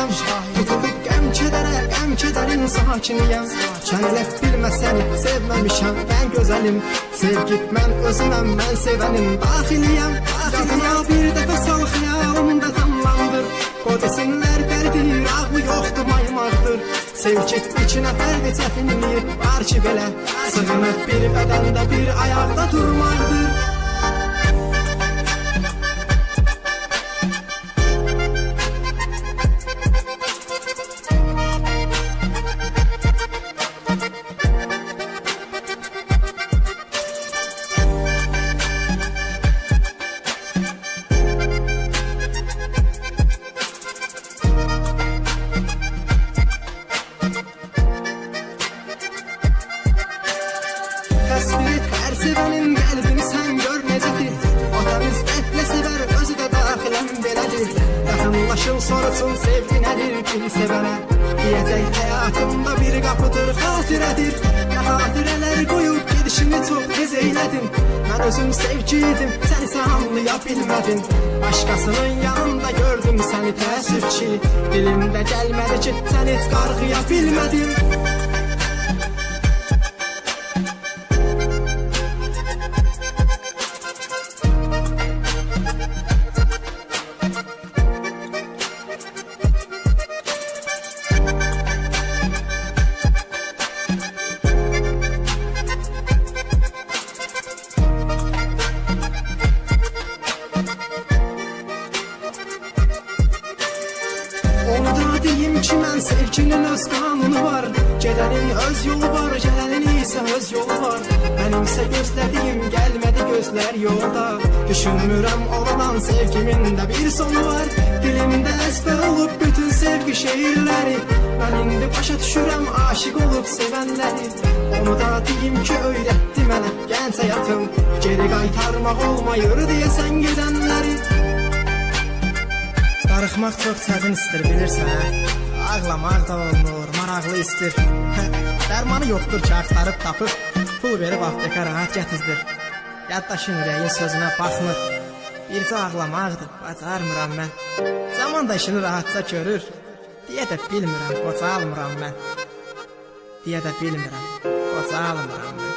Tutulup qəm kədərin sakiniyəm. Sən elə bilməsən sevməmişəm mən gözəlim. Sevgi mən özüməm, mən sevənim daxiliyəm. Yadıma bir dəfə sal xəyalımda canlandır. O desinlər dərdir, ağlı yoxdur, maymaqdır. Sevgi içinə fərdi çətinlik var ki belə. Sığınıb bir bədəndə bir ayaqda durmaqdır. Təsvir et hər sevənin qəlbini sən gör necədir. Atamız qətlə sevər, özü də daxilən belədir. Yaxınlaşın soruşun sevgi nədir bir sevənə. Deyəcək həyatımda bir qapıdır, xatirədir. Nə xatirələr qoyub gedişini çox tez eylədin. Mən özüm sevgiydim, sən isə anlaya bilmədin. Başqasının yanında gördüm səni təəssüf ki. Dilimdə gəlmədi ki, sən heç qarğıya bilmədin. Onu da deyim ki mən sevginin öz qanunu var. Gedənin öz yolu var, gələnin isə öz yolu var. Mənimsə gözlədiyim gəlmədi gözlər yolda. Düşünmürəm olan sevgimin də bir sonu var. Dilimdə əzbər olub bütün sevgi şeirləri. Mən indi başa düşürəm aşiq olub sevənləri. Onu da deyim ki öyrətdi mənə gənc həyatım. Geri qaytarmaq olmayır deyəsən gedənləri. Darıxmaq çox çətin istir bilirsən. Ağlamaq da olmur, maraqlı istir. Dərmanı yoxdur ki axtarıb tapıb. Pul verib apteka rahat gətizdir. Yaddaşın ürəyin sözünə baxmır. Bircə ağlamaqdır, bacarmıram mən. Zaman da işini rahatca görür. Deyə də bilmirəm, qocalmıram mən. Deyə də bilmirəm, qocalmıram mən.